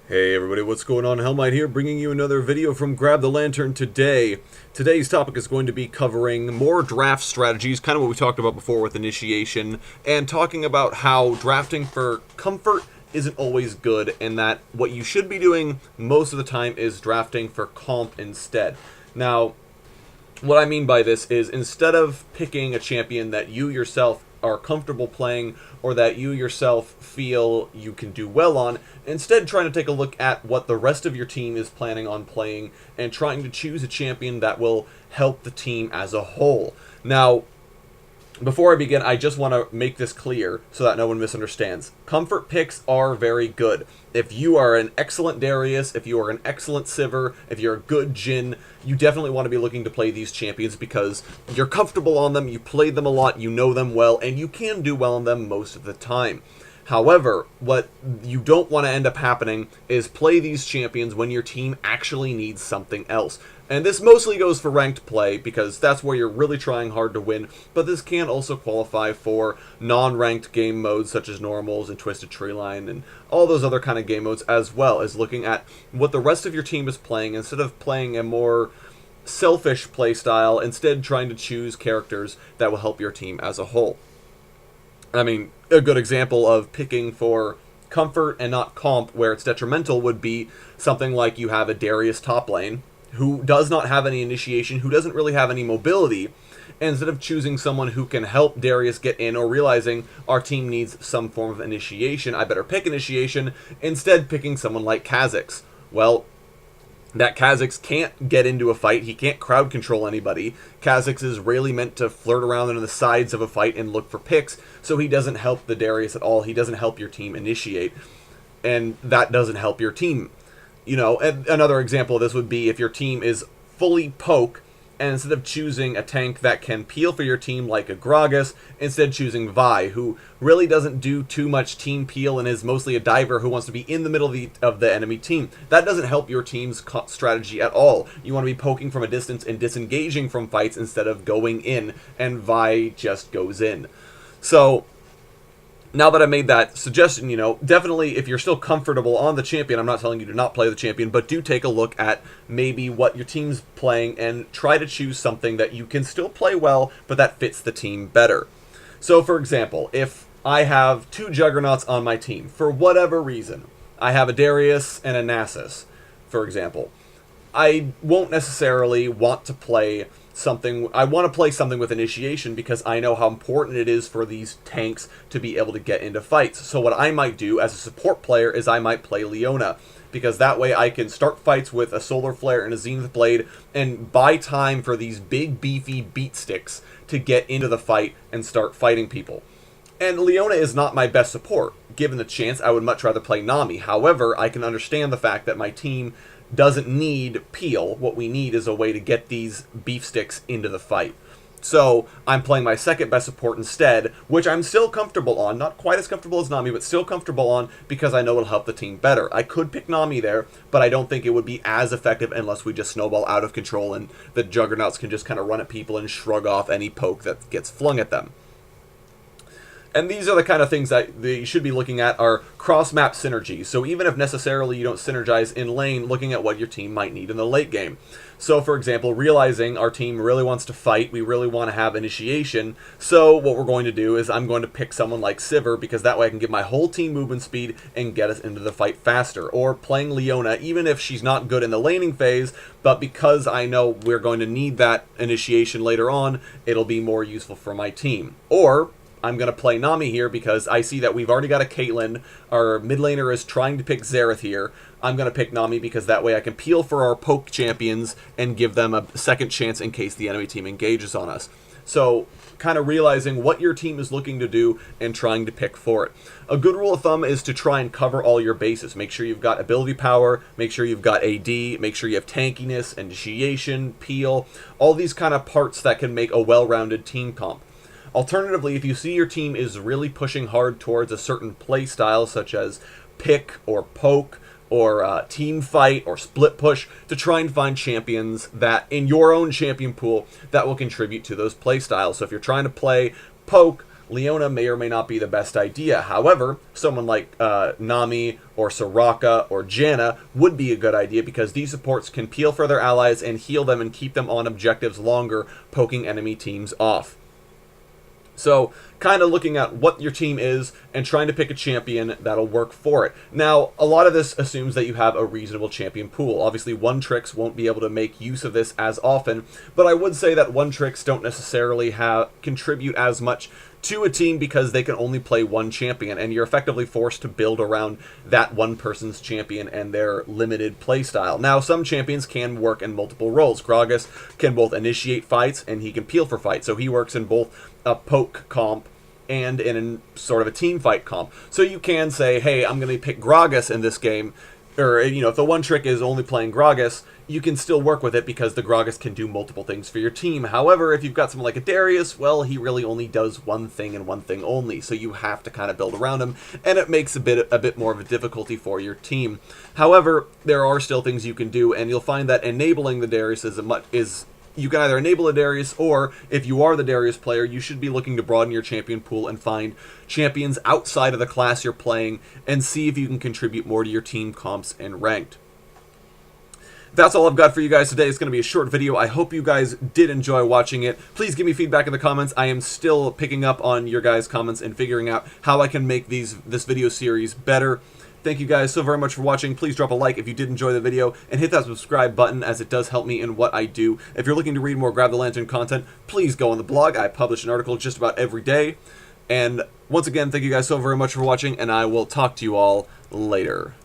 Hey everybody, what's going on? Hellmite here, bringing you another video from Grab the Lantern today. Today's topic is going to be covering more draft strategies, kind of what we talked about before with initiation, and talking about how drafting for comfort isn't always good, and that what you should be doing most of the time is drafting for comp instead. Now, what I mean by this is instead of picking a champion that you yourself are comfortable playing or that you yourself feel you can do well on, instead trying to take a look at what the rest of your team is planning on playing and trying to choose a champion that will help the team as a whole. Now, before I begin, I just want to make this clear so that no one misunderstands. Comfort picks are very good. If you are an excellent Darius, if you are an excellent Sivir, if you're a good Jhin, you definitely want to be looking to play these champions because you're comfortable on them, you played them a lot, you know them well, and you can do well on them most of the time. However, what you don't want to end up happening is play these champions when your team actually needs something else. And this mostly goes for ranked play because that's where you're really trying hard to win, but this can also qualify for non-ranked game modes such as normals and Twisted Treeline and all those other kind of game modes, as well as looking at what the rest of your team is playing instead of playing a more selfish playstyle, instead trying to choose characters that will help your team as a whole. I mean, a good example of picking for comfort and not comp where it's detrimental would be something like you have a Darius top lane who does not have any initiation, who doesn't really have any mobility, and instead of choosing someone who can help Darius get in or realizing our team needs some form of initiation, I better pick initiation, instead picking someone like Kha'Zix. Well, that Kha'Zix can't get into a fight. He can't crowd control anybody. Kha'Zix is really meant to flirt around into the sides of a fight and look for picks, so he doesn't help the Darius at all. He doesn't help your team initiate, and that doesn't help your team. You know, another example of this would be if your team is fully poke, and instead of choosing a tank that can peel for your team like a Gragas, instead choosing Vi, who really doesn't do too much team peel and is mostly a diver who wants to be in the middle of the enemy team. That doesn't help your team's strategy at all. You want to be poking from a distance and disengaging from fights instead of going in, and Vi just goes in. So, now that I made that suggestion, definitely if you're still comfortable on the champion, I'm not telling you to not play the champion, but do take a look at maybe what your team's playing and try to choose something that you can still play well, but that fits the team better. So, for example, if I have two Juggernauts on my team, for whatever reason, I have a Darius and a Nasus, for example, I won't necessarily want to play something. I want to play something with initiation because I know how important it is for these tanks to be able to get into fights. So what I might do as a support player is I might play Leona, because that way I can start fights with a Solar Flare and a Zenith Blade and buy time for these big beefy beat sticks to get into the fight and start fighting people. And Leona is not my best support. Given the chance, I would much rather play Nami. However, I can understand the fact that my team doesn't need peel. What we need is a way to get these beef sticks into the fight. So I'm playing my second best support instead, which I'm still comfortable on. Not quite as comfortable as Nami, but still comfortable on because I know it'll help the team better. I could pick Nami there, but I don't think it would be as effective unless we just snowball out of control and the Juggernauts can just kind of run at people and shrug off any poke that gets flung at them. And these are the kind of things that you should be looking at are cross-map synergy. So even if necessarily you don't synergize in lane, looking at what your team might need in the late game. So for example, realizing our team really wants to fight, we really want to have initiation, so what we're going to do is I'm going to pick someone like Sivir because that way I can give my whole team movement speed and get us into the fight faster. Or playing Leona, even if she's not good in the laning phase, but because I know we're going to need that initiation later on, it'll be more useful for my team. Or I'm going to play Nami here because I see that we've already got a Caitlyn. Our mid laner is trying to pick Xerath here. I'm going to pick Nami because that way I can peel for our poke champions and give them a second chance in case the enemy team engages on us. So, kind of realizing what your team is looking to do and trying to pick for it. A good rule of thumb is to try and cover all your bases. Make sure you've got ability power, make sure you've got AD, make sure you have tankiness, initiation, peel, all these kind of parts that can make a well-rounded team comp. Alternatively, if you see your team is really pushing hard towards a certain play style, such as pick or poke or team fight or split push, to try and find champions that in your own champion pool that will contribute to those play styles. So if you're trying to play poke, Leona may or may not be the best idea. However, someone like Nami or Soraka or Janna would be a good idea because these supports can peel for their allies and heal them and keep them on objectives longer, poking enemy teams off. So, kind of looking at what your team is and trying to pick a champion that'll work for it. Now, a lot of this assumes that you have a reasonable champion pool. Obviously, one-tricks won't be able to make use of this as often, but I would say that one-tricks don't necessarily contribute as much to a team because they can only play one champion, and you're effectively forced to build around that one person's champion and their limited playstyle. Now, some champions can work in multiple roles. Gragas can both initiate fights and he can peel for fights, so he works in both a poke comp and in sort of a team fight comp. So you can say, hey, I'm going to pick Gragas in this game, or, you know, if the one trick is only playing Gragas, you can still work with it because the Gragas can do multiple things for your team. However, if you've got someone like a Darius, well, he really only does one thing and one thing only, so you have to kind of build around him, and it makes a bit more of a difficulty for your team. However, there are still things you can do, and you'll find that enabling the Darius is you can either enable a Darius, or if you are the Darius player, you should be looking to broaden your champion pool and find champions outside of the class you're playing and see if you can contribute more to your team comps and ranked. That's all I've got for you guys today. It's going to be a short video. I hope you guys did enjoy watching it. Please give me feedback in the comments. I am still picking up on your guys' comments and figuring out how I can make this video series better. Thank you guys so very much for watching. Please drop a like if you did enjoy the video, and hit that subscribe button as it does help me in what I do. If you're looking to read more Grab the Lantern content, please go on the blog. I publish an article just about every day. And once again, thank you guys so very much for watching, and I will talk to you all later.